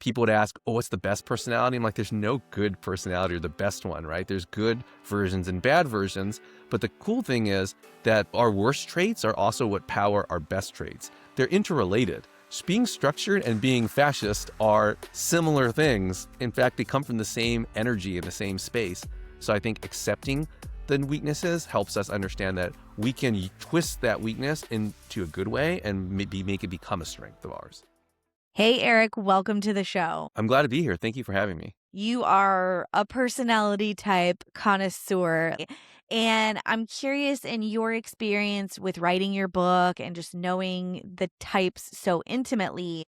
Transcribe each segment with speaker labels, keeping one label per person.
Speaker 1: people would ask, oh, what's the best personality? I'm like, there's no good personality or the best one, right? There's good versions and bad versions. But the cool thing is that our worst traits are also what power our best traits. They're interrelated. Being structured and being fascist are similar things. In fact, they come from the same energy in the same space. So I think accepting the weaknesses helps us understand that we can twist that weakness into a good way and maybe make it become a strength of ours.
Speaker 2: Hey, Eric, welcome to the show.
Speaker 1: I'm glad to be here. Thank you for having me.
Speaker 2: You are a personality type connoisseur. And I'm curious, in your experience with writing your book and just knowing the types so intimately,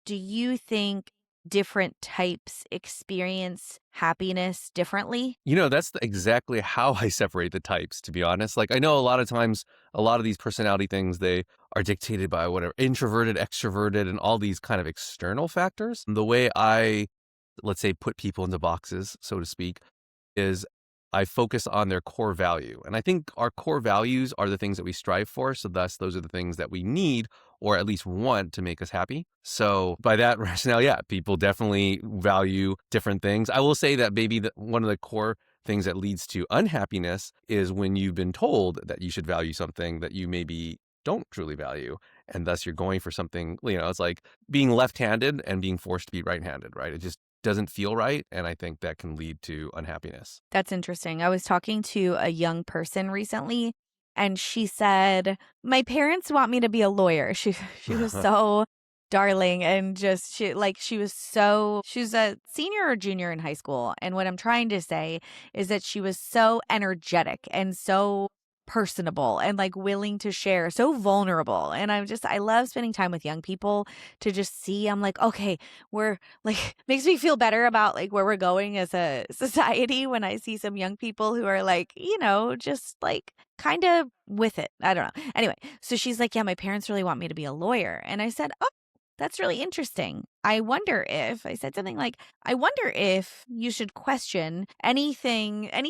Speaker 2: do you think different types experience happiness differently?
Speaker 1: That's exactly how I separate the types, to be honest. Like, I know a lot of times, a lot of these personality things, they are dictated by whatever, introverted, extroverted, and all these kind of external factors. The way I, let's say, put people into boxes, so to speak, is I focus on their core value. And I think our core values are the things that we strive for. So thus, those are the things that we need or at least want to make us happy. So by that rationale, yeah, people definitely value different things. I will say that maybe one of the core things that leads to unhappiness is when you've been told that you should value something that you maybe don't truly value. And thus you're going for something, it's like being left-handed and being forced to be right-handed, right? It just doesn't feel right. And I think that can lead to unhappiness.
Speaker 2: That's interesting. I was talking to a young person recently, and she said, my parents want me to be a lawyer. She was so darling, and just she was a senior or junior in high school. And what I'm trying to say is that she was so energetic and so personable and like willing to share, so vulnerable. And I love spending time with young people to just see, I'm like, okay, we're like, makes me feel better about like where we're going as a society when I see some young people who are like, just like kind of with it. I don't know. Anyway, so she's like, yeah, my parents really want me to be a lawyer. And I said, oh, that's really interesting. I said something like, I wonder if you should question any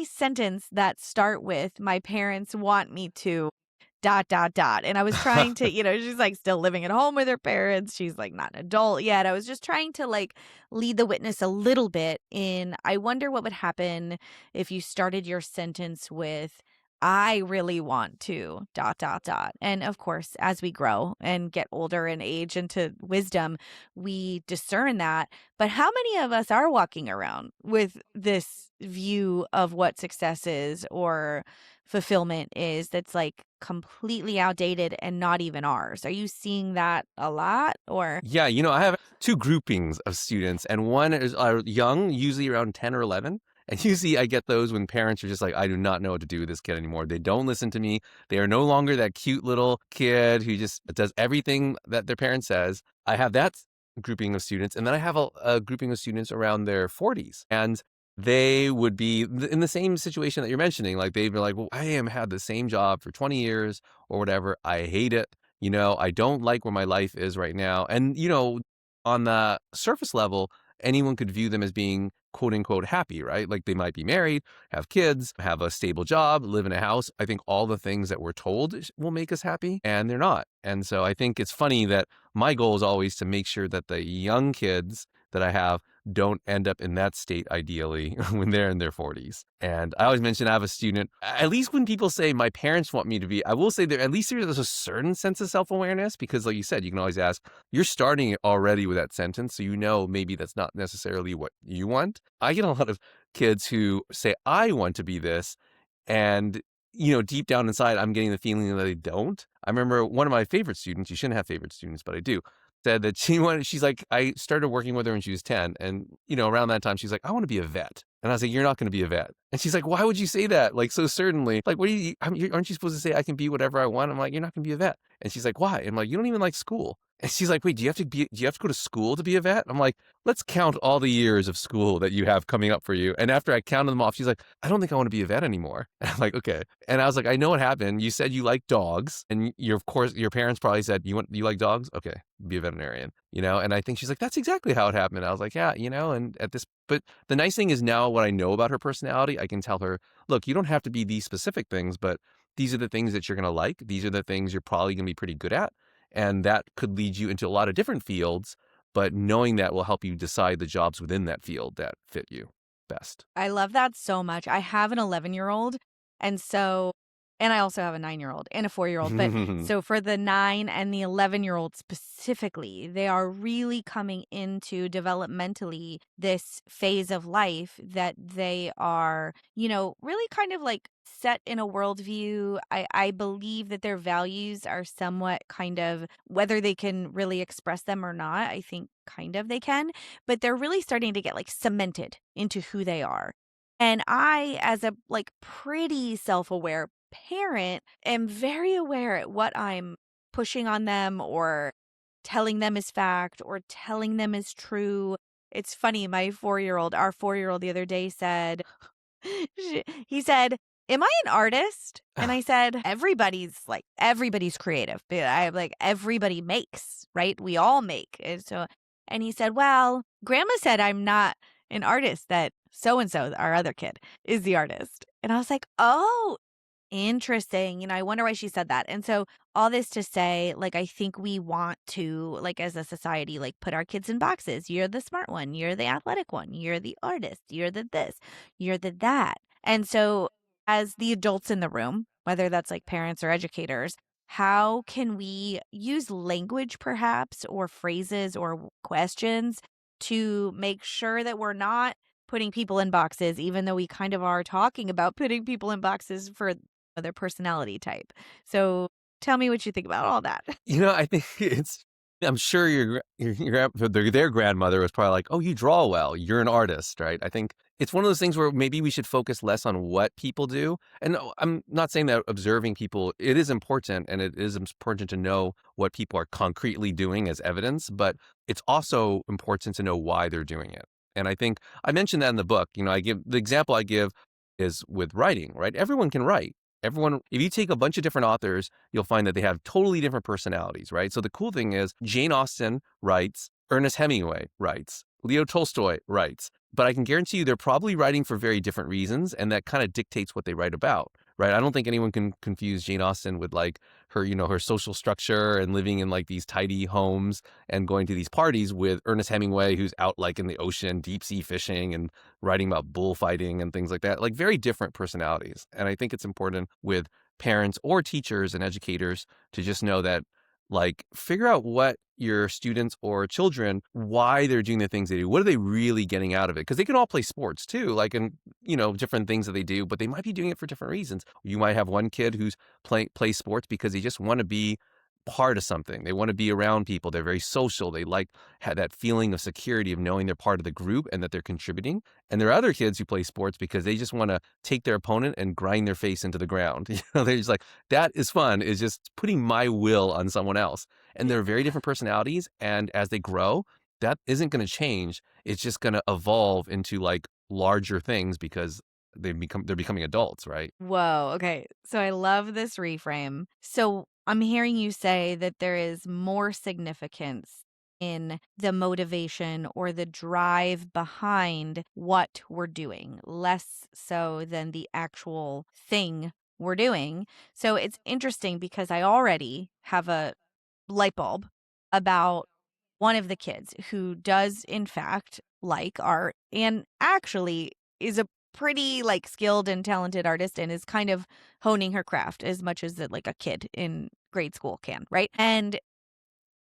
Speaker 2: sentence that start with, my parents want me to ... And I was trying to, she's like still living at home with her parents. She's like not an adult yet. I was just trying to like lead the witness a little bit in, I wonder what would happen if you started your sentence with, I really want to ... And of course, as we grow and get older and age into wisdom, we discern that. But how many of us are walking around with this view of what success is or fulfillment is that's like completely outdated and not even ours? Are you seeing that a lot, or?
Speaker 1: Yeah, I have two groupings of students, and one is young, usually around 10 or 11. And usually I get those when parents are just like, I do not know what to do with this kid anymore. They don't listen to me. They are no longer that cute little kid who just does everything that their parent says. I have that grouping of students. And then I have a grouping of students around their 40s. And they would be in the same situation that you're mentioning. Like they'd be like, well, I had the same job for 20 years or whatever. I hate it. I don't like where my life is right now. And, on the surface level, anyone could view them as being quote unquote happy, right? Like they might be married, have kids, have a stable job, live in a house. I think all the things that we're told will make us happy, and they're not. And so I think it's funny that my goal is always to make sure that the young kids that I have don't end up in that state, ideally, when they're in their 40s. And I always mention I have a student, at least when people say my parents want me to be, I will say that at least there's a certain sense of self-awareness, because like you said, you can always ask, you're starting already with that sentence. So maybe that's not necessarily what you want. I get a lot of kids who say, I want to be this. And deep down inside, I'm getting the feeling that they don't. I remember one of my favorite students, you shouldn't have favorite students, but I do, said that she's like, I started working with her when she was 10. And, around that time, she's like, I want to be a vet. And I was like, you're not going to be a vet. And she's like, why would you say that? Like, so certainly, like, aren't you supposed to say I can be whatever I want? I'm like, you're not going to be a vet. And she's like, why? I'm like, you don't even like school. And she's like, wait, do you have to go to school to be a vet? I'm like, let's count all the years of school that you have coming up for you. And after I counted them off, she's like, I don't think I want to be a vet anymore. And I'm like, okay. And I was like, I know what happened. You said you like dogs, and of course your parents probably said, you like dogs? Okay, be a veterinarian, And I think she's like, that's exactly how it happened. I was like, yeah, and but the nice thing is now what I know about her personality, I can tell her, look, you don't have to be these specific things, but these are the things that you're going to like. These are the things you're probably going to be pretty good at. And that could lead you into a lot of different fields. but knowing that will help you decide the jobs within that field that fit you best.
Speaker 2: I love that so much. I have an 11-year-old, and so and I also have a 9-year-old and a 4-year-old, but so for the 9 and the 11-year-old specifically, they are really coming into developmentally this phase of life that they are, really kind of like set in a worldview. I believe that their values are somewhat kind of whether they can really express them or not, I think kind of they can, but they're really starting to get like cemented into who they are. And I, as a like pretty self-aware parent, am very aware at what I'm pushing on them or telling them is fact or telling them is true. It's funny, our 4-year-old the other day said, he said, "Am I an artist?" And I said, everybody's creative. But I like everybody makes, right? We all make. And he said, "Well, grandma said I'm not an artist, that so and so, our other kid, is the artist." And I was like, "Oh, interesting. I wonder why she said that." And so all this to say, like, I think we want to, like, as a society, like, put our kids in boxes. You're the smart one. You're the athletic one. You're the artist. You're the this. You're the that. And so as the adults in the room, whether that's like parents or educators, how can we use language perhaps or phrases or questions to make sure that we're not putting people in boxes, even though we kind of are talking about putting people in boxes for their personality type. So tell me what you think about all that.
Speaker 1: I think I'm sure their grandmother was probably like, "Oh, you draw well. You're an artist," right? I think it's one of those things where maybe we should focus less on what people do. And no, I'm not saying that observing people, it is important, and it is important to know what people are concretely doing as evidence, but it's also important to know why they're doing it. And I think I mentioned that in the book. The example I give is with writing, right? Everyone can write. If you take a bunch of different authors, you'll find that they have totally different personalities, right? So the cool thing is Jane Austen writes, Ernest Hemingway writes, Leo Tolstoy writes, but I can guarantee you they're probably writing for very different reasons, and that kind of dictates what they write about, right? I don't think anyone can confuse Jane Austen with like her social structure and living in like these tidy homes and going to these parties with Ernest Hemingway, who's out like in the ocean, deep sea fishing and writing about bullfighting and things like that, like very different personalities. And I think it's important with parents or teachers and educators to just know that, like, figure out what your students or children, why they're doing the things they do. What are they really getting out of it? Because they can all play sports too, like, and different things that they do, but they might be doing it for different reasons. You might have one kid who's plays sports because they just want to be part of something. They want to be around people. They're very social. They like have that feeling of security of knowing they're part of the group and that they're contributing. And there are other kids who play sports because they just want to take their opponent and grind their face into the ground. They're just like, that is fun, is just putting my will on someone else. And they're very different personalities. And as they grow, that isn't going to change. It's just going to evolve into like larger things because they're becoming adults, right?
Speaker 2: Whoa. Okay. So I love this reframe. So I'm hearing you say that there is more significance in the motivation or the drive behind what we're doing, less so than the actual thing we're doing. So it's interesting because I already have a light bulb about one of the kids who does in fact like art and actually is a pretty like skilled and talented artist and is kind of honing her craft as much as that like a kid in grade school can, right? And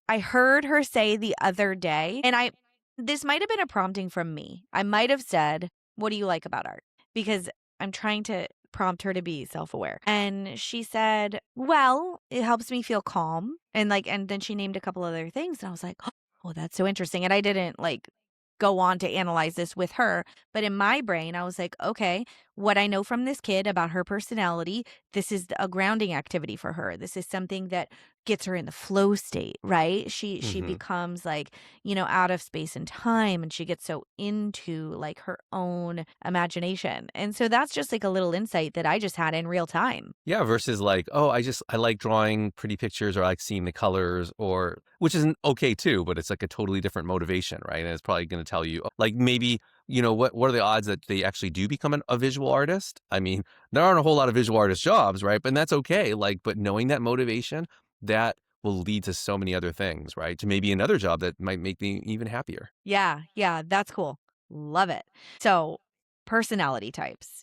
Speaker 2: I heard her say the other day, and this might have been a prompting from me. I might have said, "What do you like about art?" Because I'm trying to prompt her to be self-aware. And she said, "Well, it helps me feel calm." And then she named a couple other things and I was like, "Oh, that's so interesting." And I didn't like go on to analyze this with her, but in my brain I was like, "Okay, what I know from this kid about her personality, this is a grounding activity for her. This is something that gets her in the flow state, right? She
Speaker 1: Hmm.
Speaker 2: becomes like, out of space and time and she gets so into like her own imagination." And so that's just like a little insight that I just had in real time.
Speaker 1: Yeah, versus like, oh, I like drawing pretty pictures or I like seeing the colors, or which is okay too, but it's like a totally different motivation, right? And it's probably going to tell you like maybe, what are the odds that they actually do become a visual artist? I mean, there aren't a whole lot of visual artist jobs, right? But that's okay. Like, but knowing that motivation, that will lead to so many other things, right? To maybe another job that might make me even happier.
Speaker 2: Yeah, yeah, that's cool. Love it. So, personality types.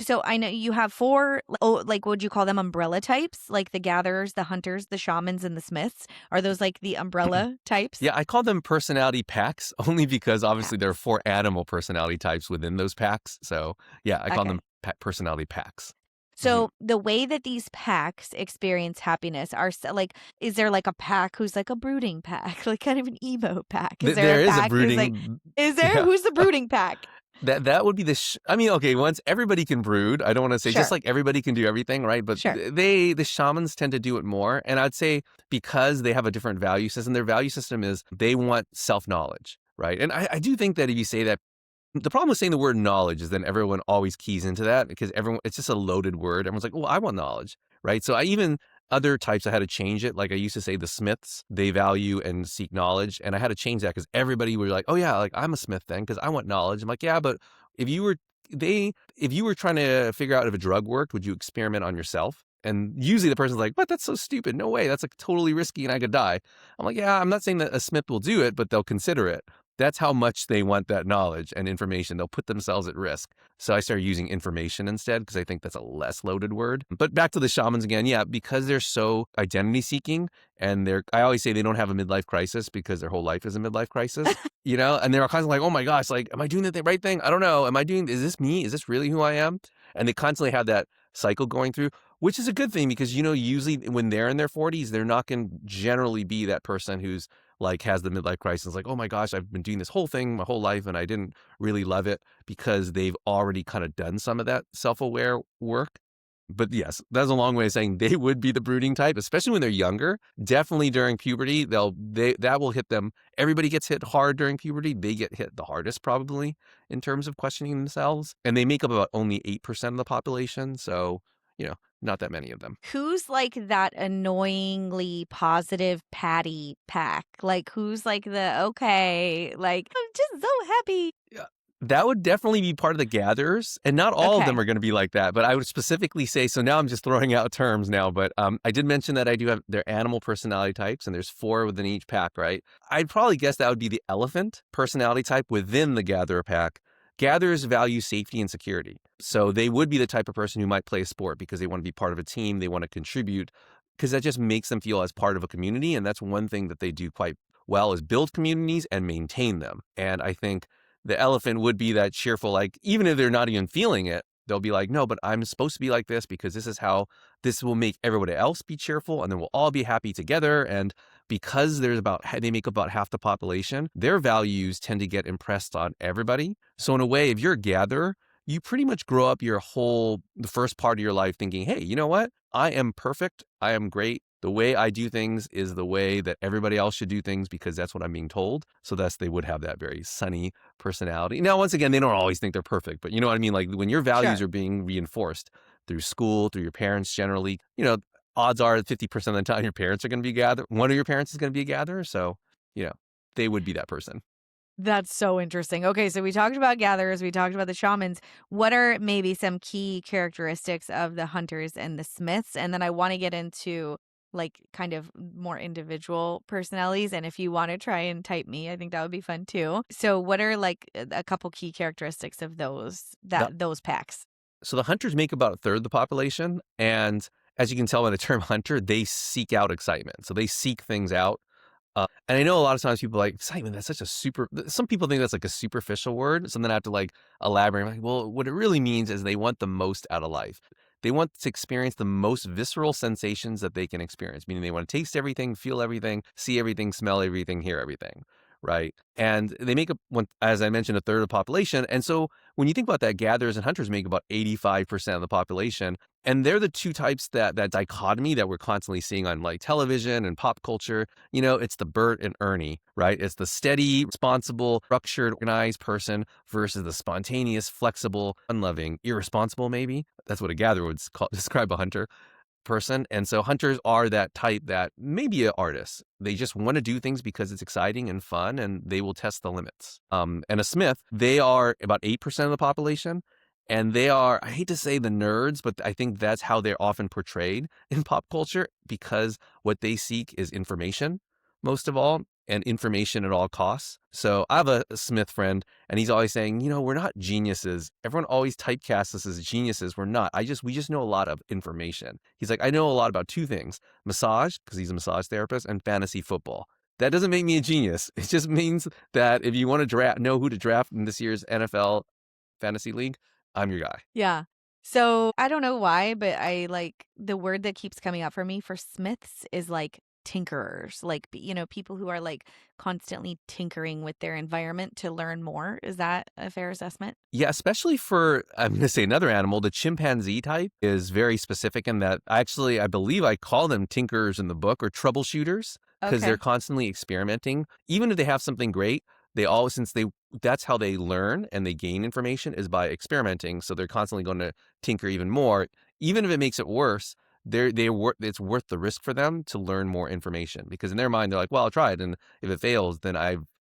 Speaker 2: So I know you have 4, oh, like, would you call them umbrella types? Like the gatherers, the hunters, the shamans, and the smiths? Are those like the umbrella types?
Speaker 1: Yeah, I call them personality packs only because obviously there are
Speaker 2: Packs.
Speaker 1: 4 animal personality types within those packs. So, yeah, I call them
Speaker 2: Okay.
Speaker 1: personality packs. Mhm.
Speaker 2: So the way that these packs experience happiness are like, is there like a pack who's like a brooding pack, like kind of an emo pack? Is there a
Speaker 1: There is a
Speaker 2: pack who's like,
Speaker 1: brooding.
Speaker 2: is there?
Speaker 1: Yeah.
Speaker 2: Who's the brooding pack?
Speaker 1: That would be I mean, okay, once everybody can brood, I don't want to say just
Speaker 2: Sure,
Speaker 1: like everybody can do everything, right? But
Speaker 2: sure.
Speaker 1: the shamans tend to do it more. And I'd say because they have a different value system, their value system is they want self-knowledge, right? And I do think that if you say that, the problem with saying the word knowledge is then everyone always keys into that because it's just a loaded word. Everyone's like, well, I want knowledge, right? So other types, I had to change it. Like I used to say the Smiths, they value and seek knowledge. And I had to change that because everybody was like, oh yeah, like I'm a Smith then because I want knowledge. I'm like, yeah, but if you were, if you were trying to figure out if a drug worked, would you experiment on yourself? And usually the person's like, what? That's so stupid. No way. That's like totally risky and I could die. I'm like, yeah, I'm not saying that a Smith will do it, but they'll consider it. That's how much they want that knowledge and information. They'll put themselves at risk. So I started using information instead because I think that's a less loaded word. But back to the shamans again, yeah, because they're so identity seeking and I always say they don't have a midlife crisis because their whole life is a midlife crisis, and they're constantly like, oh my gosh, like, am I doing the right thing? I don't know. Is this me? Is this really who I am? And they constantly have that cycle going through, which is a good thing because, usually when they're in their 40s, they're not going to generally be that person who's like has the midlife crisis, like, oh my gosh, I've been doing this whole thing my whole life and I didn't really love it because they've already kind of done some of that self-aware work. But yes, that's a long way of saying they would be the brooding type, especially when they're younger. Definitely during puberty, that will hit them. Everybody gets hit hard during puberty. They get hit the hardest probably in terms of questioning themselves. And they make up about only 8% of the population. So, not that many of them.
Speaker 2: Who's like that annoyingly positive patty pack? Like who's like okay, like I'm just so happy.
Speaker 1: Yeah. That would definitely be part of the gatherers, and not all of them
Speaker 2: Okay.
Speaker 1: are going to be like that. But I would specifically say, so now I'm just throwing out terms now, but I did mention that I do have their animal personality types, and there's 4 within each pack, right? I'd probably guess that would be the elephant personality type within the gatherer pack. Gatherers value safety and security. So they would be the type of person who might play a sport because they want to be part of a team, they want to contribute, because that just makes them feel as part of a community. And that's one thing that they do quite well is build communities and maintain them. And I think the elephant would be that cheerful, like, even if they're not even feeling it, they'll be like, no, but I'm supposed to be like this because this is how this will make everybody else be cheerful. And then we'll all be happy together. And because they make up about half the population, their values tend to get impressed on everybody. So in a way, if you're a gatherer, you pretty much grow up the first part of your life thinking, hey, you know what? I am perfect. I am great. The way I do things is the way that everybody else should do things because that's what I'm being told. So thus they would have that very sunny personality. Now, once again, they don't always think they're perfect, but you know what I mean? Like when your values
Speaker 2: Sure.
Speaker 1: are being reinforced through school, through your parents generally, odds are 50% of the time your parents are going to be one of your parents is going to be a gatherer. So, you know, they would be that person.
Speaker 2: That's so interesting. Okay, so we talked about gatherers, we talked about the shamans. What are maybe some key characteristics of the hunters and the smiths? And then I want to get into like kind of more individual personalities. And if you want to try and type me, I think that would be fun too. So what are like a couple key characteristics of
Speaker 1: The,
Speaker 2: those packs?
Speaker 1: so the hunters make about a third of the population. And as you can tell by the term hunter, they seek out excitement. So they seek things out. And I know a lot of times people are like, excitement, that's some people think that's like a superficial word. So then I have to like elaborate. I'm like, well, what it really means is they want the most out of life. They want to experience the most visceral sensations that they can experience, meaning they want to taste everything, feel everything, see everything, smell everything, hear everything, right? And they make up, as I mentioned, a third of the population. And so when you think about that, gatherers and hunters make about 85% of the population. And they're the two types that dichotomy that we're constantly seeing on like television and pop culture. It's the Bert and Ernie, right? It's the steady, responsible, structured, organized person versus the spontaneous, flexible, unloving, irresponsible, maybe. That's what a gatherer would describe a hunter person. And so hunters are that type that may be an artist. They just want to do things because it's exciting and fun and they will test the limits. And a smith, they are about 8% of the population. And they are, I hate to say the nerds, but I think that's how they're often portrayed in pop culture because what they seek is information, most of all, and information at all costs. So I have a Smith friend, and he's always saying, we're not geniuses. Everyone always typecasts us as geniuses. We're not. We just know a lot of information. He's like, I know a lot about two things: massage, because he's a massage therapist, and fantasy football. That doesn't make me a genius. It just means that if you want to know who to draft in this year's NFL fantasy league, I'm your guy.
Speaker 2: Yeah. So I don't know why, but I like the word that keeps coming up for me for Smiths is like tinkerers, like, people who are like constantly tinkering with their environment to learn more. Is that a fair assessment?
Speaker 1: Yeah, especially for, I'm going to say another animal, the chimpanzee type is very specific in that I believe I call them tinkerers in the book or troubleshooters because they're
Speaker 2: Okay.
Speaker 1: constantly experimenting. Even if they have something great, that's how they learn and they gain information is by experimenting. So they're constantly going to tinker even more. Even if it makes it worse, it's worth the risk for them to learn more information because in their mind, they're like, well, I'll try it. And if it fails, then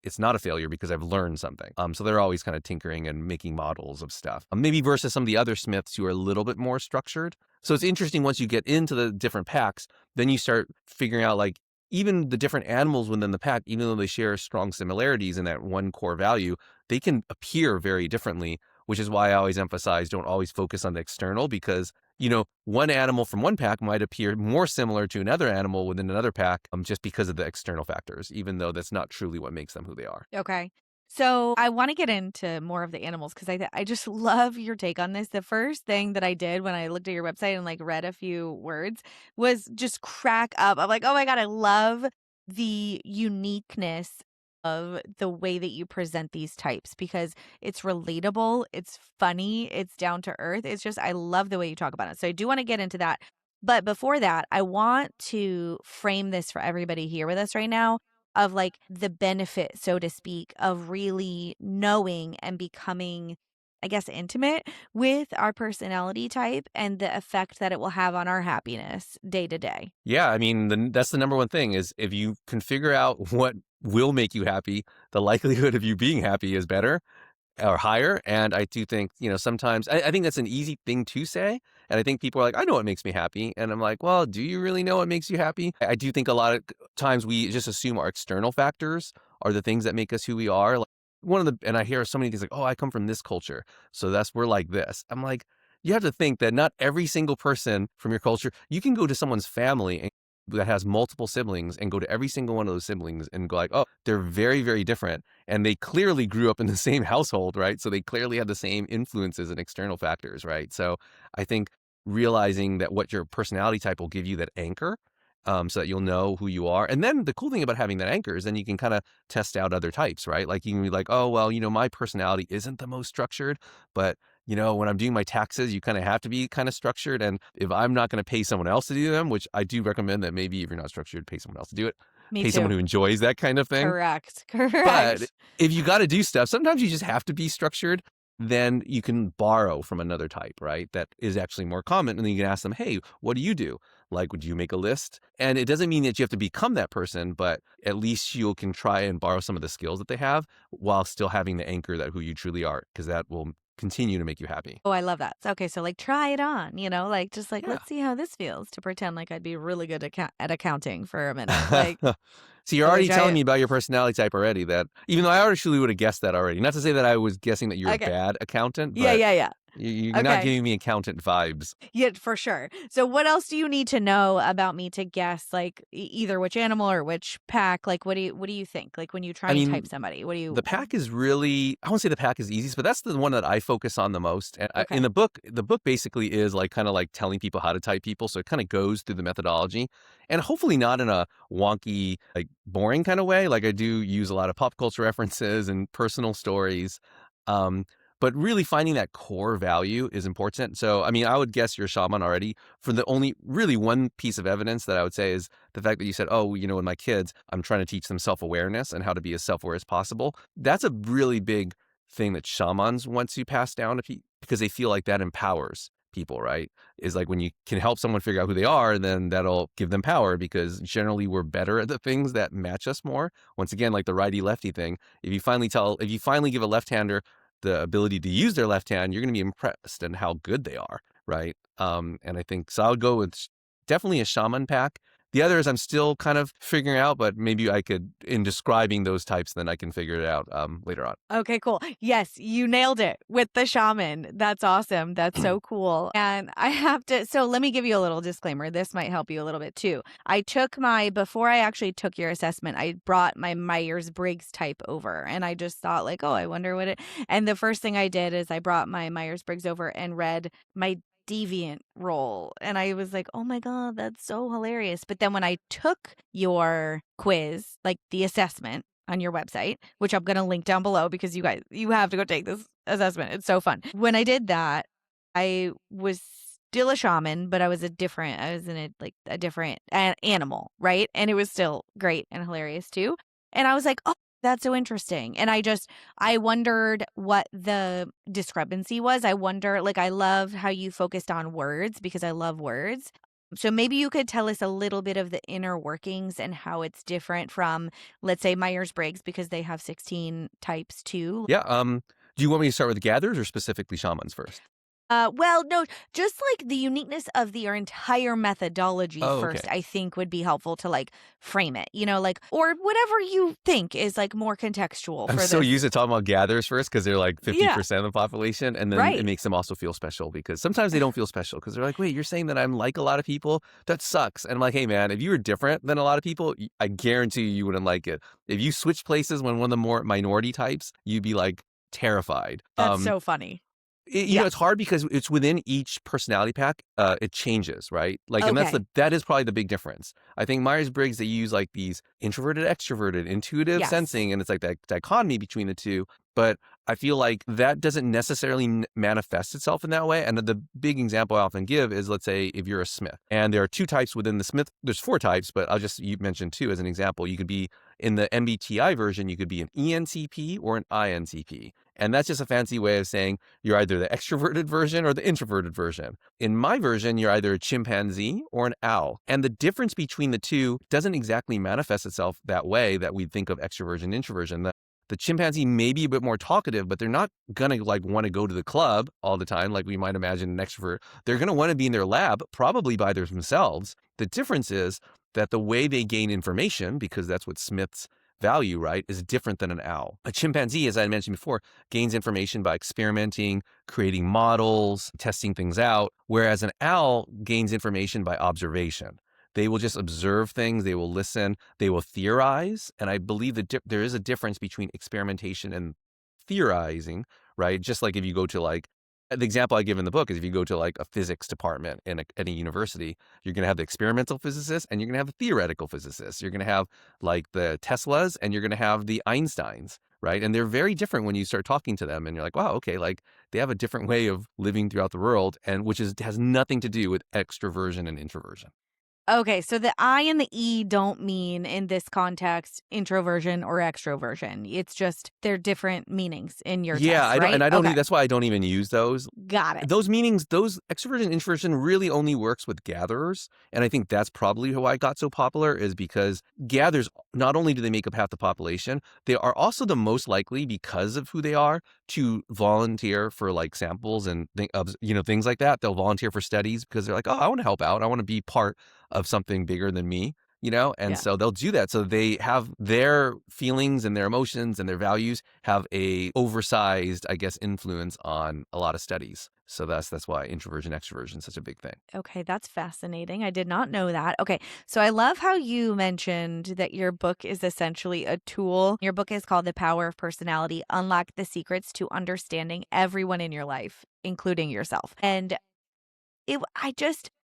Speaker 1: it's not a failure because I've learned something. So they're always kind of tinkering and making models of stuff. Maybe versus some of the other Smiths who are a little bit more structured. So it's interesting once you get into the different packs, then you start figuring out like even the different animals within the pack, even though they share strong similarities in that one core value, they can appear very differently, which is why I always emphasize don't always focus on the external because one animal from one pack might appear more similar to another animal within another pack just because of the external factors, even though that's not truly what makes them who they are.
Speaker 2: Okay. So I want to get into more of the animals because I just love your take on this. The first thing that I did when I looked at your website and like read a few words was just crack up. I'm like, oh my God, I love the uniqueness of the way that you present these types because it's relatable, it's funny, it's down to earth. It's just, I love the way you talk about it. So I do want to get into that. But before that, I want to frame this for everybody here with us right now of like the benefit, so to speak, of really knowing and becoming, I guess, intimate with our personality type and the effect that it will have on our happiness day to day.
Speaker 1: Yeah, I mean, that's the number one thing is if you can figure out what will make you happy, the likelihood of you being happy is better or higher. And I do think, sometimes I think that's an easy thing to say. And I think people are like, I know what makes me happy. And I'm like, well, do you really know what makes you happy? I do think a lot of times we just assume our external factors are the things that make us who we are. Like and I hear so many things like, oh, I come from this culture. So we're like this. I'm like, you have to think that not every single person from your culture, you can go to someone's family that has multiple siblings and go to every single one of those siblings and go like, oh, they're very, very different. And they clearly grew up in the same household, right? So they clearly have the same influences and external factors, right? So I think realizing that what your personality type will give you that anchor, so that you'll know who you are. And then the cool thing about having that anchor is then you can kind of test out other types, right? Like you can be like, oh, well, my personality isn't the most structured, but when I'm doing my taxes, you kind of have to be kind of structured. And if I'm not going to pay someone else to do them, which I do recommend that maybe if you're not structured, pay someone else to do it,
Speaker 2: Me
Speaker 1: pay someone
Speaker 2: too.
Speaker 1: who enjoys that kind of thing.
Speaker 2: Correct.
Speaker 1: But
Speaker 2: Correct.
Speaker 1: if you got to do stuff, sometimes you just have to be structured. Then you can borrow from another type, right? That is actually more common. And then you can ask them, hey, what do you do? Like, would you make a list? And it doesn't mean that you have to become that person, but at least you can try and borrow some of the skills that they have while still having the anchor that who you truly are, because that will continue to make you happy.
Speaker 2: Oh, I love that. So, okay, so like try it on, like just like
Speaker 1: Yeah.
Speaker 2: let's see how this feels to pretend like I'd be really good at accounting for a minute. Like,
Speaker 1: So you're already
Speaker 2: which
Speaker 1: telling
Speaker 2: I
Speaker 1: me about your personality type already that even though I actually would have guessed that already. Not to say that I was guessing that you're a
Speaker 2: okay.
Speaker 1: bad accountant,
Speaker 2: Yeah,
Speaker 1: but
Speaker 2: yeah, yeah.
Speaker 1: you're not
Speaker 2: Okay.
Speaker 1: giving me accountant vibes.
Speaker 2: Yeah, for sure. So what else do you need to know about me to guess like either which animal or which pack? Like what do you think? Like when you try
Speaker 1: I
Speaker 2: and type
Speaker 1: mean,
Speaker 2: somebody, what do you
Speaker 1: the pack is really, I won't say the pack is easiest, but that's the one that I focus on the most. And in
Speaker 2: Okay.
Speaker 1: the book basically is like kind of like telling people how to type people. So it kind of goes through the methodology and hopefully not in a wonky, like boring kind of way. Like I do use a lot of pop culture references and personal stories. Um, but really finding that core value is important. So, I mean, I would guess you're a shaman already for the only really one piece of evidence that I would say is the fact that you said, oh, with my kids, I'm trying to teach them self-awareness and how to be as self-aware as possible. That's a really big thing that shamans want to pass down to people because they feel like that empowers people, right? Is like when you can help someone figure out who they are, then that'll give them power because generally we're better at the things that match us more. Once again, like the righty lefty thing, if you finally give a left-hander the ability to use their left hand, you're going to be impressed and how good they are, right? And I think so. I would go with definitely a shaman pack. The others I'm still kind of figuring out, but maybe I could, in describing those types, then I can figure it out later on.
Speaker 2: Okay, cool. Yes, you nailed it with the shaman. That's awesome. That's so cool. And I have to, so let me give you a little disclaimer. This might help you a little bit too. Before I actually took your assessment, I brought my Myers-Briggs type over and I just thought, like, oh, I wonder what it, and the first thing I did is I brought my Myers-Briggs over and read my deviant role. And I was like, oh my God, that's so hilarious. But then when I took your quiz, like the assessment, on your website, which I'm going to link down below because you have to go take this assessment. It's so fun. When I did that, I was still a shaman, but I was in a different animal, right? And it was still great and hilarious too. And I was like, oh, that's so interesting. And I wondered what the discrepancy was. I love how you focused on words because I love words. So maybe you could tell us a little bit of the inner workings and how it's different from, let's say, Myers-Briggs, because they have 16 types too.
Speaker 1: Yeah. Do you want me to start with the gatherers or specifically shamans first?
Speaker 2: Well, no, just like the uniqueness of your entire methodology
Speaker 1: Oh,
Speaker 2: first,
Speaker 1: okay.
Speaker 2: I think would be helpful to like frame it, like, or whatever you think is like more contextual
Speaker 1: I'm
Speaker 2: for
Speaker 1: so
Speaker 2: this.
Speaker 1: used to talking about gatherers first because they're like
Speaker 2: Yeah,
Speaker 1: 50% of the population. And then it
Speaker 2: right.
Speaker 1: makes them also feel special because sometimes they don't feel special because they're like, wait, you're saying that I'm like a lot of people? That sucks. And I'm like, hey, man, if you were different than a lot of people, I guarantee you wouldn't like it. If you switch places when one of the more minority types, you'd be like terrified.
Speaker 2: That's so funny.
Speaker 1: You
Speaker 2: Yeah.
Speaker 1: know, it's hard because it's within each personality pack, it changes, right? Like, and
Speaker 2: Okay.
Speaker 1: that is probably the big difference. I think Myers-Briggs, they use like these introverted, extroverted, intuitive
Speaker 2: Yes.
Speaker 1: sensing, and it's like that dichotomy between the two. But I feel like that doesn't necessarily manifest itself in that way. And the big example I often give is, let's say, if you're a Smith, and there are two types within the Smith. There's four types, but you mentioned two as an example. You could be in the MBTI version, you could be an ENTP or an INTP. And that's just a fancy way of saying you're either the extroverted version or the introverted version. In my version, you're either a chimpanzee or an owl. And the difference between the two doesn't exactly manifest itself that way that we think of extroversion, introversion. The chimpanzee may be a bit more talkative, but they're not going to like want to go to the club all the time like we might imagine an extrovert. They're going to want to be in their lab, probably by themselves. The difference is that the way they gain information, because that's what Smiths value, right, is different than an owl. A chimpanzee, as I mentioned before, gains information by experimenting, creating models, testing things out, whereas an owl gains information by observation. They will just observe things, they will listen, they will theorize, and I believe that there is a difference between experimentation and theorizing, right? Just like if you go to like, the example I give in the book is if you go to like a physics department in a university, you're going to have the experimental physicist and you're going to have the theoretical physicist. You're going to have like the Teslas and you're going to have the Einsteins, right? And they're very different when you start talking to them and you're like, wow, okay, like they have a different way of living throughout the world, and which has nothing to do with extroversion and introversion.
Speaker 2: Okay, so the I and the E don't mean in this context introversion or extroversion. It's just they're different meanings in your
Speaker 1: Yeah,
Speaker 2: test,
Speaker 1: I don't, and
Speaker 2: right?
Speaker 1: I don't.
Speaker 2: Okay,
Speaker 1: That's why I don't even use those.
Speaker 2: got it.
Speaker 1: Those meanings, those extroversion, introversion, really only works with gatherers, and I think that's probably why it got so popular. Is because gatherers, not only do they make up half the population, they are also the most likely, because of who they are, to volunteer for like samples and things like that. They'll volunteer for studies because they're like, oh, I want to help out. I want to be part of something bigger than me. And
Speaker 2: Yeah.
Speaker 1: so they'll do that. So they have their feelings and their emotions and their values have a oversized, I guess, influence on a lot of studies. So that's why introversion, extroversion is such a big thing.
Speaker 2: Okay, that's fascinating. I did not know that. Okay, so I love how you mentioned that your book is essentially a tool. Your book is called The Power of Personality: Unlock the Secrets to Understanding Everyone in Your Life, including yourself. And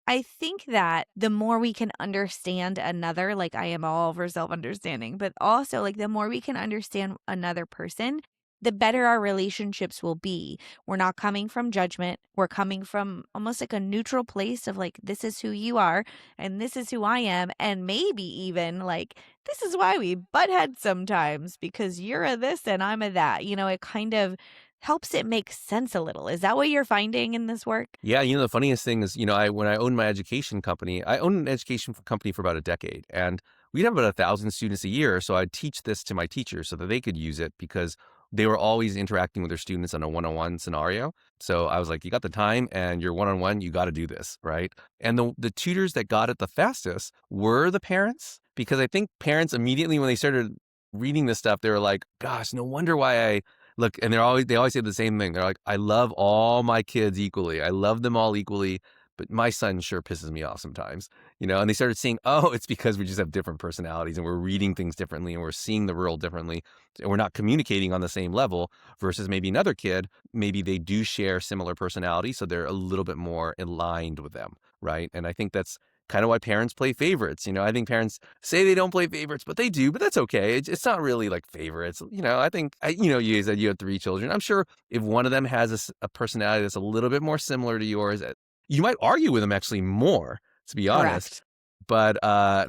Speaker 2: I think that the more we can understand another, like I am all for self-understanding, but also like the more we can understand another person, the better our relationships will be. We're not coming from judgment. We're coming from almost like a neutral place of like, this is who you are and this is who I am. And maybe even like, this is why we butt heads sometimes because you're a this and I'm a that. It kind of helps it make sense a little. Is that what you're finding in this work?
Speaker 1: Yeah, the funniest thing is, when I owned my education company, I owned an education company for about a decade, and we'd have about 1,000 students a year. So I'd teach this to my teachers so that they could use it, because they were always interacting with their students on a one-on-one scenario. So I was like, you got the time and you're one-on-one, you got to do this, right? And the tutors that got it the fastest were the parents, because I think parents immediately when they started reading this stuff, they were like, gosh, no wonder why I look. And they always say the same thing. They're like, I love all my kids equally. I love them all equally, but my son sure pisses me off sometimes, and they started seeing, oh, it's because we just have different personalities and we're reading things differently and we're seeing the world differently and we're not communicating on the same level versus maybe another kid, maybe they do share similar personalities. So they're a little bit more aligned with them. Right. And I think that's kind of why parents play favorites. I think parents say they don't play favorites, but they do, but that's okay. It's not really like favorites. I think, you said you have 3 children. I'm sure if one of them has a personality that's a little bit more similar to yours, you might argue with them actually more, to be honest,
Speaker 2: Correct.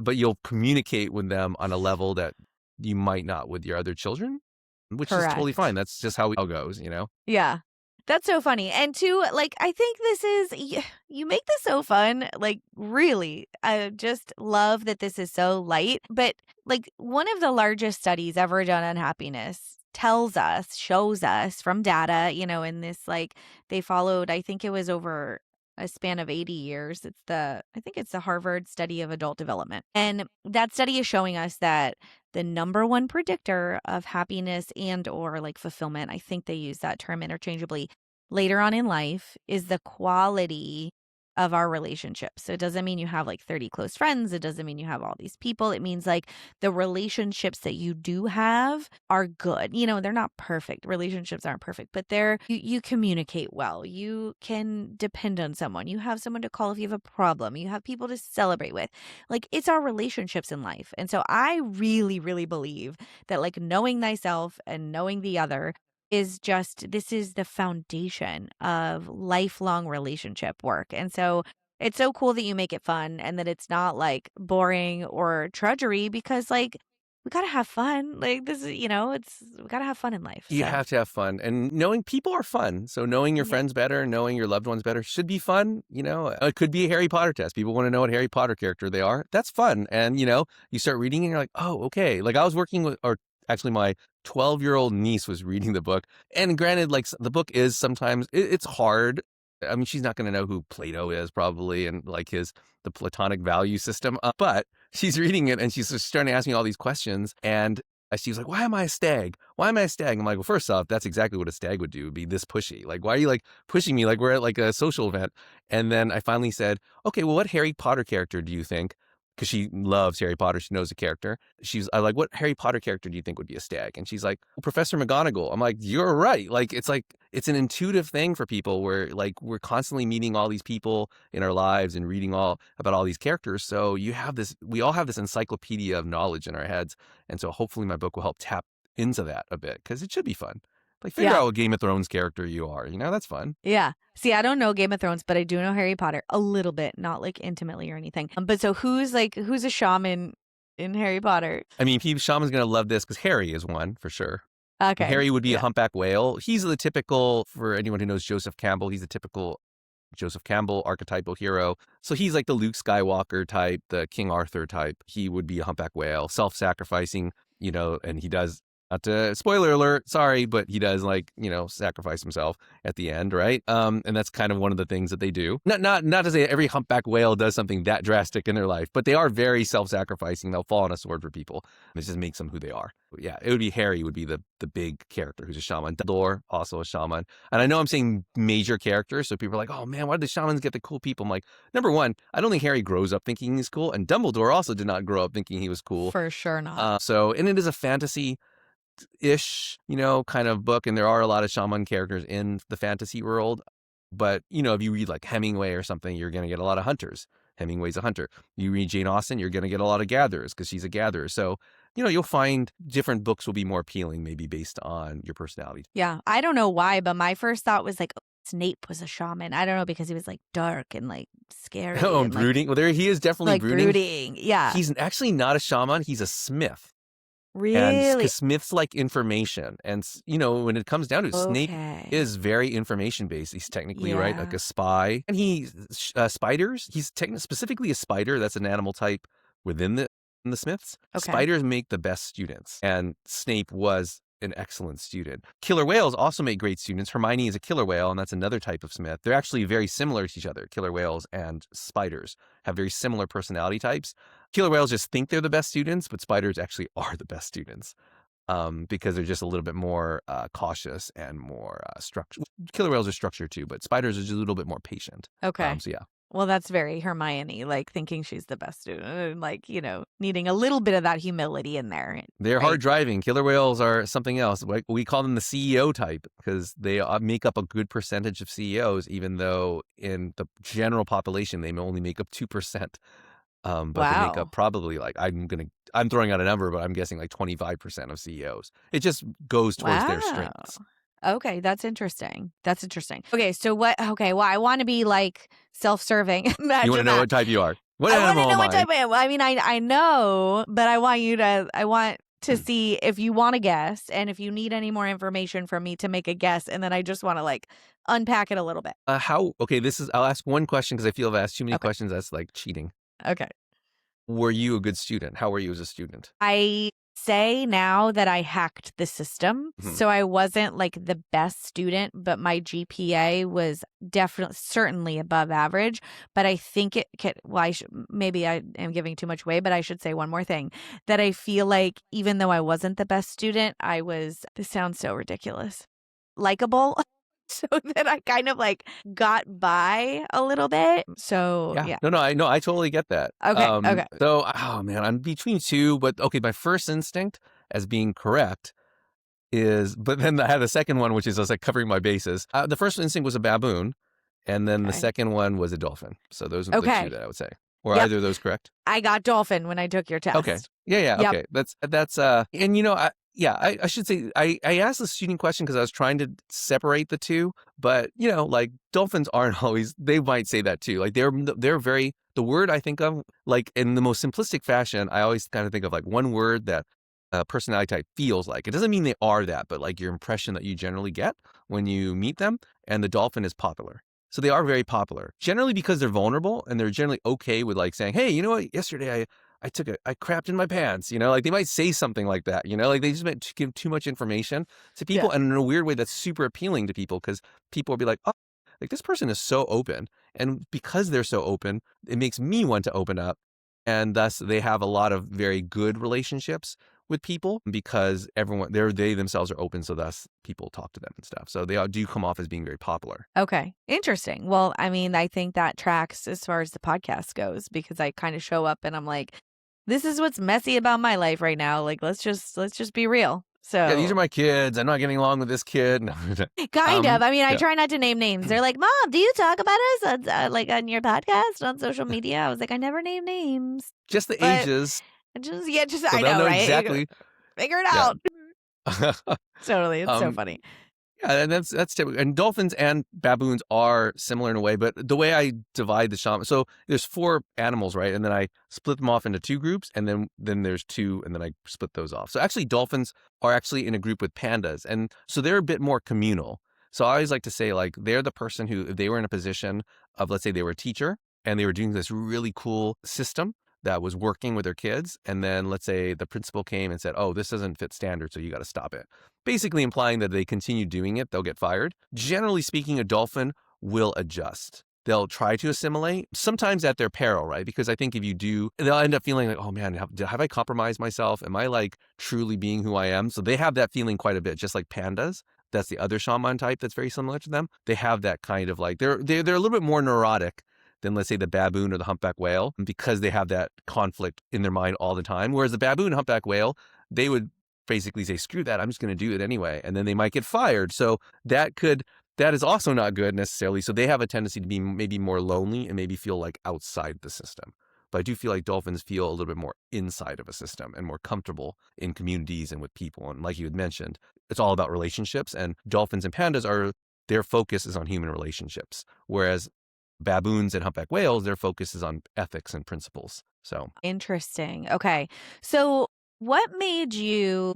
Speaker 1: but you'll communicate with them on a level that you might not with your other children, which is totally fine.
Speaker 2: Correct.
Speaker 1: That's just how it all goes.
Speaker 2: Yeah. That's so funny. And two, like, I think this is, you make this so fun. Like, really, I just love that this is so light. But, like, one of the largest studies ever done on happiness shows us from data, in this, like, they followed, I think it was over a span of 80 years. I think it's the Harvard study of adult development. And that study is showing us that the number one predictor of happiness and or like fulfillment, I think they use that term interchangeably, later on in life is the quality of our relationships. So it doesn't mean you have like 30 close friends. It doesn't mean you have all these people. It means like the relationships that you do have are good. They're not perfect. Relationships aren't perfect, but you communicate well. You can depend on someone. You have someone to call if you have a problem. You have people to celebrate with. Like, it's our relationships in life. And so I really, really believe that like knowing thyself and knowing the other this is the foundation of lifelong relationship work. And so it's so cool that you make it fun and that it's not like boring or drudgery, because like we got to have fun. Like, this is, we got to have fun in life.
Speaker 1: You
Speaker 2: So,
Speaker 1: have to have fun, and knowing people are fun. So knowing your
Speaker 2: yeah.
Speaker 1: friends better, knowing your loved ones better should be fun. It could be a Harry Potter test. People want to know what Harry Potter character they are. That's fun. And, you start reading and you're like, oh, okay. Like I was working with, or actually my 12-year-old niece was reading the book. And granted, like the book is sometimes, it's hard. I mean, she's not going to know who Plato is probably and like the Platonic value system. But she's reading it and she's just starting to ask me all these questions. And she was like, why am I a stag? Why am I a stag? I'm like, well, first off, that's exactly what a stag would do, be this pushy. Like, why are you like pushing me like we're at like a social event? And then I finally said, okay, well, what Harry Potter character do you think? Because she loves Harry Potter. She knows the character. I like, what Harry Potter character do you think would be a stag? And she's like, well, Professor McGonagall. I'm like, you're right. Like, it's an intuitive thing for people where like we're constantly meeting all these people in our lives and reading all about all these characters. So we all have this encyclopedia of knowledge in our heads. And so hopefully my book will help tap into that a bit, because it should be fun. Like, figure
Speaker 2: Yeah.
Speaker 1: out what Game of Thrones character you are. That's fun.
Speaker 2: Yeah. See, I don't know Game of Thrones, but I do know Harry Potter a little bit, not like intimately or anything. But so who's a shaman in Harry Potter?
Speaker 1: I mean, Shaman's going to love this because Harry is one for sure.
Speaker 2: Okay.
Speaker 1: Harry would be a
Speaker 2: Yeah.
Speaker 1: humpback whale. He's the typical, for anyone who knows Joseph Campbell, he's the typical Joseph Campbell archetypal hero. So he's like the Luke Skywalker type, the King Arthur type. He would be a humpback whale, self-sacrificing, and he does, not to, spoiler alert, sorry, but he does like, sacrifice himself at the end, right? And that's kind of one of the things that they do. Not to say every humpback whale does something that drastic in their life, but they are very self-sacrificing. They'll fall on a sword for people. It just makes them who they are. But yeah, it would be Harry would be the big character who's a shaman. Dumbledore, also a shaman. And I know I'm saying major characters, so people are like, oh man, why did the shamans get the cool people? I'm like, number one, I don't think Harry grows up thinking he's cool, and Dumbledore also did not grow up thinking he was cool.
Speaker 2: For sure not.
Speaker 1: And it is a fantasy ish, kind of book. And there are a lot of shaman characters in the fantasy world. But, if you read like Hemingway or something, you're going to get a lot of hunters. Hemingway's a hunter. You read Jane Austen, you're going to get a lot of gatherers because she's a gatherer. So, you'll find different books will be more appealing, maybe based on your personality.
Speaker 2: Yeah. I don't know why, but my first thought was like, oh, Snape was a shaman. I don't know, because he was like dark and like scary.
Speaker 1: Oh, and
Speaker 2: and
Speaker 1: brooding. Well, he is definitely
Speaker 2: like brooding. Yeah.
Speaker 1: He's actually not a shaman. He's a smith.
Speaker 2: Really?
Speaker 1: And because smiths like information. And, when it comes down to it, Snape
Speaker 2: Okay.
Speaker 1: is very information based. He's technically, right, like
Speaker 2: Yeah.
Speaker 1: a spy. And spiders, he's specifically a spider. That's an animal type within the smiths.
Speaker 2: Okay.
Speaker 1: Spiders make the best students. And Snape was an excellent student. Killer whales also make great students. Hermione is a killer whale, and that's another type of Smith. They're actually very similar to each other. Killer whales and spiders have very similar personality types. Killer whales just think they're the best students, but spiders actually are the best students because they're just a little bit more cautious and more structured. Killer whales are structured too, but spiders are just a little bit more patient.
Speaker 2: Okay.
Speaker 1: So yeah.
Speaker 2: Well, that's very Hermione, like thinking she's the best student and like, needing a little bit of that humility in there.
Speaker 1: They're
Speaker 2: right?
Speaker 1: hard driving. Killer whales are something else. We call them the CEO type because they make up a good percentage of CEOs, even though in the general population, they only make up 2%. But they make
Speaker 2: Wow.
Speaker 1: up probably like, I'm throwing out a number, but I'm guessing like 25% of CEOs. It just goes towards their strengths.
Speaker 2: Okay, that's interesting. Okay, so well, I want to be like self-serving.
Speaker 1: You want to
Speaker 2: Imagine
Speaker 1: know
Speaker 2: that.
Speaker 1: what type you are. What
Speaker 2: I want
Speaker 1: animal
Speaker 2: to know
Speaker 1: am
Speaker 2: what
Speaker 1: I?
Speaker 2: type I am. Well, I mean, I know, but I want to see if you want to guess and if you need any more information from me to make a guess. And then I just want to like unpack it a little bit.
Speaker 1: I'll ask one question because I feel if I ask too many
Speaker 2: Okay.
Speaker 1: questions, that's like cheating.
Speaker 2: Okay.
Speaker 1: Were you a good student? How were you as a student?
Speaker 2: I say now that I hacked the system.
Speaker 1: Mhm.
Speaker 2: So I wasn't like the best student, but my GPA was certainly above average. But I think maybe I am giving too much away, but I should say one more thing that I feel like even though I wasn't the best student, this sounds so ridiculous, likable. So that I kind of like got by a little bit. So yeah.
Speaker 1: No, I totally get that.
Speaker 2: Okay.
Speaker 1: So, oh man, I'm between two, but okay, my first instinct as being correct but then I had a second one, which is I was like covering my bases. The first instinct was a baboon, and then the
Speaker 2: Okay.
Speaker 1: second one was a dolphin. So those are the
Speaker 2: Okay.
Speaker 1: two that I would say. Were
Speaker 2: Yep.
Speaker 1: either of those correct?
Speaker 2: I got dolphin when I took your test.
Speaker 1: Okay. Yeah.
Speaker 2: Yep.
Speaker 1: Okay. That's and I should say I asked the student question because I was trying to separate the two, but like dolphins aren't always. They might say that too. Like they're very the word I think of like in the most simplistic fashion. I always kind of think of like one word that a personality type feels like. It doesn't mean they are that, but like your impression that you generally get when you meet them. And the dolphin is popular. So they are very popular, generally because they're vulnerable and they're generally okay with like saying, hey, you know what? Yesterday I crapped in my pants, like they might say something like that, like they just meant to give too much information to people.
Speaker 2: Yeah.
Speaker 1: And in a weird way, that's super appealing to people because people will be like, oh, like this person is so open. And because they're so open, it makes me want to open up. And thus they have a lot of very good relationships with people because they themselves are open. So thus people talk to them and stuff. So they do come off as being very popular.
Speaker 2: Okay. Interesting. Well, I mean, I think that tracks as far as the podcast goes because I kind of show up and I'm like, this is what's messy about my life right now. Like, let's just be real. So
Speaker 1: yeah, these are my kids. I'm not getting along with this kid.
Speaker 2: kind of. I mean, I
Speaker 1: yeah.
Speaker 2: try not to name names. They're like, Mom, do you talk about us on your podcast on social media? I was like, I never name names.
Speaker 1: Just the ages.
Speaker 2: So
Speaker 1: I know, right? Exactly.
Speaker 2: Figure it out. Totally. It's so funny.
Speaker 1: Yeah, and that's typical. And dolphins and baboons are similar in a way, but the way I divide the shaman, so there's 4 animals, right? And then I split them off into 2 groups, and then there's 2, and then I split those off. So actually, dolphins are actually in a group with pandas, and so they're a bit more communal. So I always like to say, like, they're the person who, if they were in a position of, let's say they were a teacher, and they were doing this really cool system that was working with their kids, and then let's say the principal came and said, oh, this doesn't fit standard, so you got to stop it. Basically implying that they continue doing it, they'll get fired. Generally speaking, a dolphin will adjust. They'll try to assimilate, sometimes at their peril, right? Because I think if you do, they'll end up feeling like, oh man, have I compromised myself? Am I like truly being who I am? So they have that feeling quite a bit, just like pandas. That's the other shaman type that's very similar to them. They have that kind of like, they're a little bit more neurotic than, let's say, the baboon or the humpback whale, because they have that conflict in their mind all the time. Whereas the baboon and humpback whale, they would basically say, screw that, I'm just going to do it anyway. And then they might get fired. So that is also not good necessarily. So they have a tendency to be maybe more lonely and maybe feel like outside the system. But I do feel like dolphins feel a little bit more inside of a system and more comfortable in communities and with people. And like you had mentioned, it's all about relationships, and dolphins and pandas their focus is on human relationships. Whereas baboons and humpback whales, their focus is on ethics and principles. So
Speaker 2: interesting. Okay. So what made you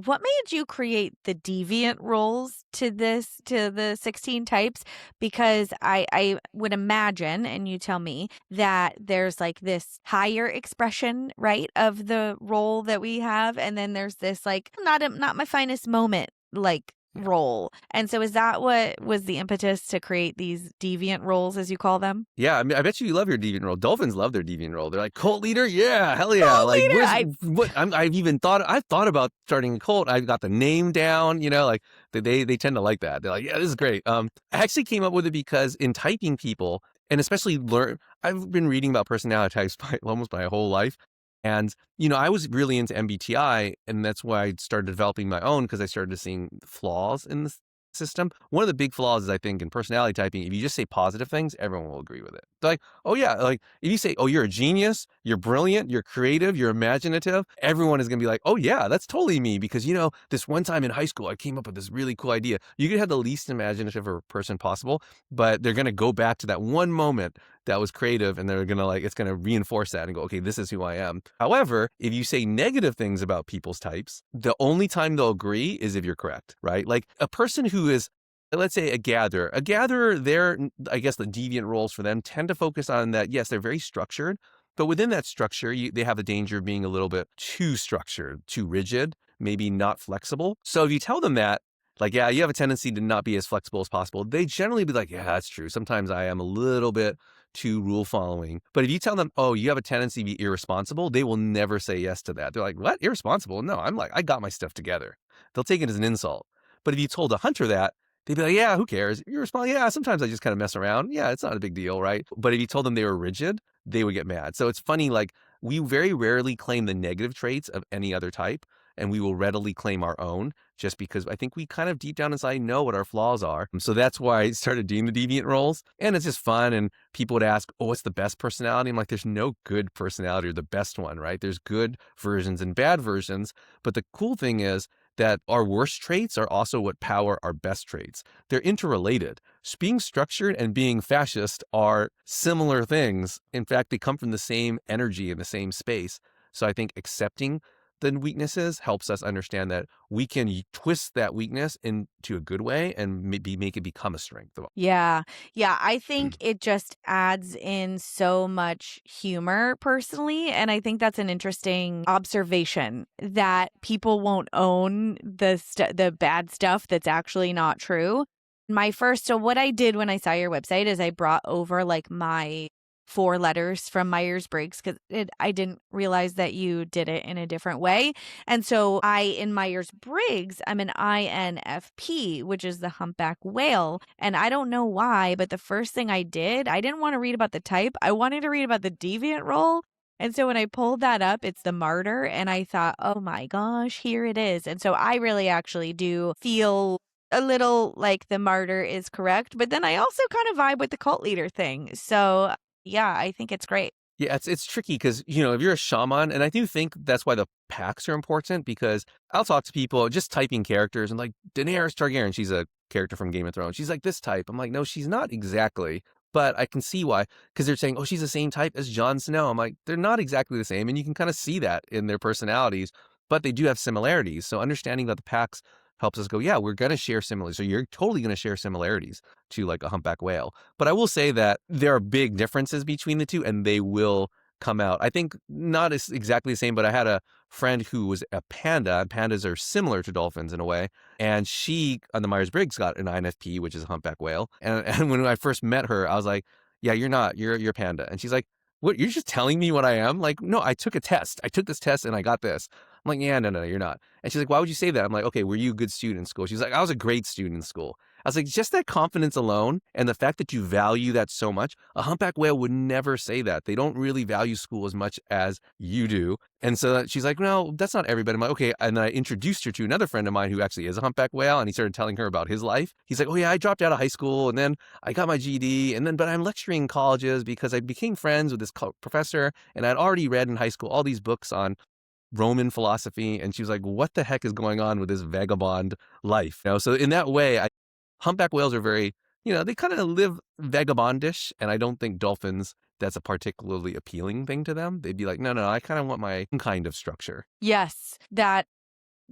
Speaker 2: create the deviant roles to the 16 types? Because I would imagine, and you tell me, that there's like this higher expression, right, of the role that we have, and then there's this like not my finest moment like role. And so is that what was the impetus to create these deviant roles, as you call them?
Speaker 1: Yeah, I mean, I bet you love your deviant role. Dolphins love their deviant role. They're like, cult leader, yeah, hell yeah.
Speaker 2: Cult
Speaker 1: Like,
Speaker 2: leader.
Speaker 1: where's what? I've thought about starting a cult. I've got the name down. Like they tend to like that. They're like, yeah, this is great. I actually came up with it because in typing people, and especially I've been reading about personality types almost my whole life. And, I was really into MBTI, and that's why I started developing my own because I started seeing flaws in the system. One of the big flaws is, I think, in personality typing, if you just say positive things, everyone will agree with it. They're like, oh yeah, like if you say, oh, you're a genius, you're brilliant, you're creative, you're imaginative, everyone is going to be like, oh yeah, that's totally me because, this one time in high school, I came up with this really cool idea. You could have the least imaginative person possible, but they're going to go back to that one moment that was creative and they're going to it's going to reinforce that and go, okay, this is who I am. However, if you say negative things about people's types, the only time they'll agree is if you're correct, right? Like a person who is, let's say, a gatherer, I guess the deviant roles for them tend to focus on that. Yes, they're very structured, but within that structure, they have the danger of being a little bit too structured, too rigid, maybe not flexible. So if you tell them that, like, yeah, you have a tendency to not be as flexible as possible, they generally be like, yeah, that's true. Sometimes I am a little bit too rule following. But if you tell them, oh, you have a tendency to be irresponsible, they will never say yes to that. They're like, what? Irresponsible? No, I got my stuff together. They'll take it as an insult. But if you told a hunter that, they'd be like, yeah, who cares? You're responsible. Yeah, sometimes I just kind of mess around. Yeah, it's not a big deal, right? But if you told them they were rigid, they would get mad. So it's funny, like we very rarely claim the negative traits of any other type, and we will readily claim our own just because I think we kind of deep down inside know what our flaws are. So that's why I started doing the deviant roles. And it's just fun. And people would ask, oh, what's the best personality? I'm like, there's no good personality or the best one, right? There's good versions and bad versions. But the cool thing is that our worst traits are also what power our best traits. They're interrelated. Being structured and being fascist are similar things. In fact, they come from the same energy in the same space. So I think accepting the weaknesses helps us understand that we can twist that weakness into a good way and maybe make it become a strength.
Speaker 2: Yeah. Yeah. I think it just adds in so much humor personally. And I think that's an interesting observation that people won't own the bad stuff that's actually not true. So what I did when I saw your website is I brought over like my 4 letters from Myers-Briggs because I didn't realize that you did it in a different way. And so in Myers-Briggs, I'm an INFP, which is the humpback whale. And I don't know why, but the first thing I didn't want to read about the type. I wanted to read about the deviant role. And so when I pulled that up, it's the martyr. And I thought, oh my gosh, here it is. And so I really actually do feel a little like the martyr is correct. But then I also kind of vibe with the cult leader thing. So yeah, I think it's great.
Speaker 1: Yeah, it's tricky because, if you're a shaman, and I do think that's why the packs are important because I'll talk to people just typing characters and like Daenerys Targaryen, she's a character from Game of Thrones. She's like this type. I'm like, no, she's not exactly. But I can see why, because they're saying, oh, she's the same type as Jon Snow. I'm like, they're not exactly the same. And you can kind of see that in their personalities, but they do have similarities. So understanding that the packs helps us go, yeah, we're going to share similarities. So you're totally going to share similarities to like a humpback whale. But I will say that there are big differences between the two and they will come out. I think not as exactly the same, but I had a friend who was a panda, and pandas are similar to dolphins in a way. And she, on the Myers-Briggs, got an INFP, which is a humpback whale. And when I first met her, I was like, yeah, you're not, you're a panda. And she's like, what, you're just telling me what I am? Like, no, I took a test. I took this test and I got this. I'm like, yeah, no, you're not. And she's like, why would you say that? I'm like, okay, were you a good student in school? She's like, I was a great student in school. I was like, just that confidence alone and the fact that you value that so much, a humpback whale would never say that. They don't really value school as much as you do. And so she's like, no, that's not everybody. I'm like, okay. And then I introduced her to another friend of mine who actually is a humpback whale. And he started telling her about his life. He's like, oh yeah, I dropped out of high school and then I got my GED. But I'm lecturing in colleges because I became friends with this professor and I'd already read in high school all these books on Roman philosophy. And she was like, what the heck is going on with this vagabond life? So in that way, humpback whales are very, they kind of live vagabondish. And I don't think dolphins, that's a particularly appealing thing to them. They'd be like, no, I kind of want my own kind of structure.
Speaker 2: Yes, that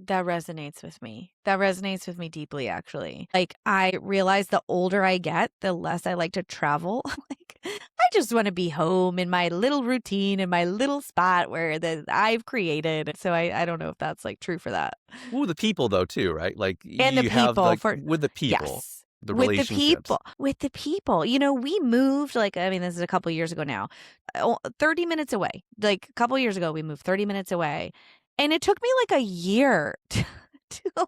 Speaker 2: resonates with me. That resonates with me deeply, actually. Like, I realize the older I get, the less I like to travel. Like, I just want to be home in my little routine in my little spot where that I've created. So I don't know if that's like true for that.
Speaker 1: Ooh, the people though too, right? Like
Speaker 2: And the
Speaker 1: you have
Speaker 2: people
Speaker 1: like
Speaker 2: for
Speaker 1: with the people,
Speaker 2: yes.
Speaker 1: the relationships.
Speaker 2: With the people. We moved like I mean this is a couple years ago now. 30 minutes away. Like a couple years ago we moved 30 minutes away. And it took me like a year to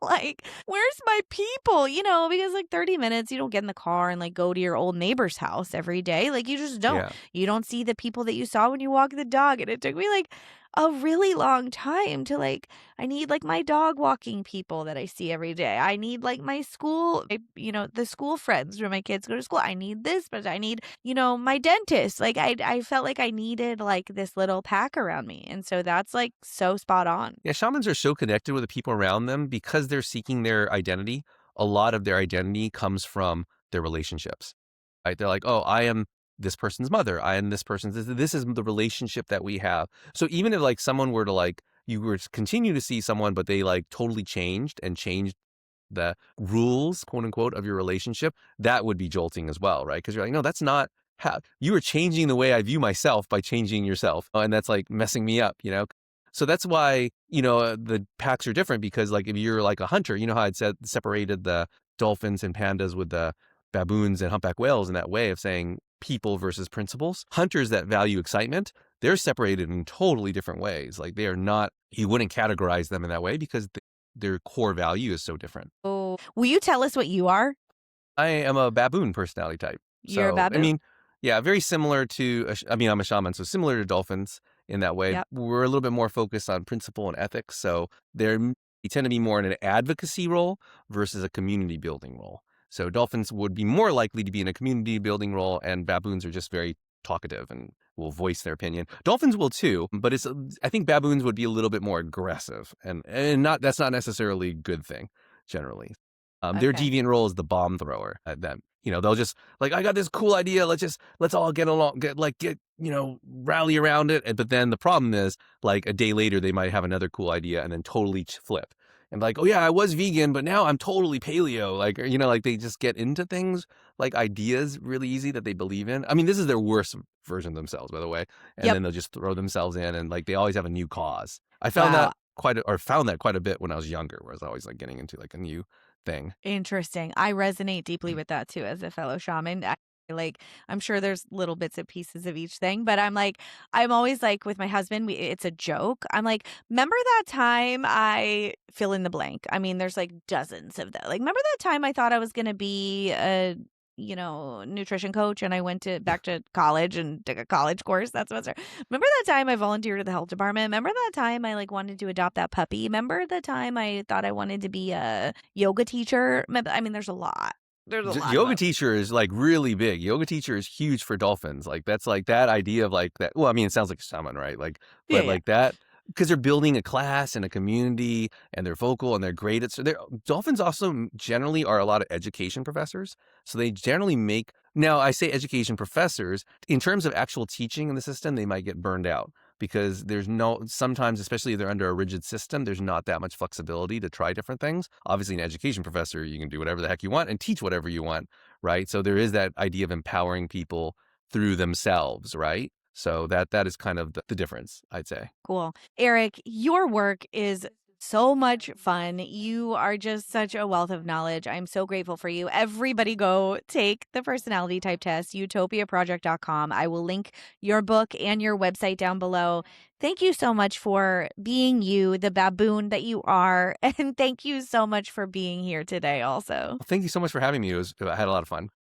Speaker 2: like where's my people? Because like 30 minutes you don't get in the car and like go to your old neighbor's house every day. Like you just don't.
Speaker 1: Yeah.
Speaker 2: You don't see the people that you saw when you walk the dog and it took me like a really long time to like I need like my dog walking people that I see every day. I need like my school, the school friends where my kids go to school. I need this, but I need, my dentist. Like I felt like I needed like this little pack around me. And so that's like so spot on.
Speaker 1: Yeah, shamans are so connected with the people around them because they're seeking their identity. A lot of their identity comes from their relationships. Right? They're like, "Oh, I am this person's mother. I am this person's this is the relationship that we have." So even if like someone were to like you were to continue to see someone but they like totally changed the rules, quote unquote, of your relationship, that would be jolting as well, right? Because you're like, no, that's not how you are changing the way I view myself by changing yourself. And that's like messing me up. So that's why, the packs are different because like if you're like a hunter, you know how I'd said separated the dolphins and pandas with the baboons and humpback whales in that way of saying people versus principles. Hunters that value excitement, they're separated in totally different ways. Like they are not, you wouldn't categorize them in that way because their core value is so different.
Speaker 2: Oh, will you tell us what you are?
Speaker 1: I am a baboon personality type.
Speaker 2: You're a
Speaker 1: So, I
Speaker 2: baboon.
Speaker 1: mean, yeah, very similar to, I mean, I'm a shaman, so similar to dolphins in that way.
Speaker 2: Yep.
Speaker 1: We're a little bit more focused on principle and ethics. So they tend to be more in an advocacy role versus a community building role. So dolphins would be more likely to be in a community building role, and baboons are just very talkative and will voice their opinion. Dolphins will too, but I think baboons would be a little bit more aggressive, and not that's not necessarily a good thing generally. Their
Speaker 2: Okay.
Speaker 1: deviant role is the bomb thrower. That they'll just like, I got this cool idea. Let's all get along, rally around it. But then the problem is, like a day later, they might have another cool idea and then totally flip and like, oh yeah, I was vegan, but now I'm totally paleo. Like, like they just get into things like ideas really easy that they believe in. I mean, this is their worst version of themselves, by the way. And
Speaker 2: Yep.
Speaker 1: then they'll just throw themselves in and like they always have a new cause. I
Speaker 2: Wow.
Speaker 1: found that quite a bit when I was younger, where I was always like getting into like a new thing.
Speaker 2: Interesting. I resonate deeply with that too as a fellow shaman. Like I'm sure there's little bits and pieces of each thing, but I'm always like with my husband, it's a joke. I'm like, remember that time I fill in the blank? I mean, there's like dozens of that. Like, remember that time I thought I was gonna be a nutrition coach and I went to back to college and took a college course. That's what's remember that time I volunteered at the health department? Remember that time I like wanted to adopt that puppy? Remember the time I thought I wanted to be a yoga teacher? I mean, there's a lot. There's a lot of
Speaker 1: Yoga
Speaker 2: them.
Speaker 1: teacher is like really big. Yoga teacher is huge for dolphins. Like that's like that idea of like that. Well, I mean, it sounds like a shaman, right? Like,
Speaker 2: Yeah,
Speaker 1: but
Speaker 2: yeah.
Speaker 1: like that because they're building a class and a community and they're vocal and they're great at. So they're dolphins also generally are a lot of education professors. So they generally make. Now I say education professors in terms of actual teaching in the system, they might get burned out because sometimes, especially if they're under a rigid system, there's not that much flexibility to try different things. Obviously, an education professor, you can do whatever the heck you want and teach whatever you want, right? So there is that idea of empowering people through themselves, right? So that is kind of the difference, I'd say.
Speaker 2: Cool. Eric, your work is so much fun. You are just such a wealth of knowledge. I'm so grateful for you. Everybody go take the personality type test, utopiaproject.com. I will link your book and your website down below. Thank you so much for being you, the baboon that you are. And thank you so much for being here today also.
Speaker 1: Thank you so much for having me. I had a lot of fun.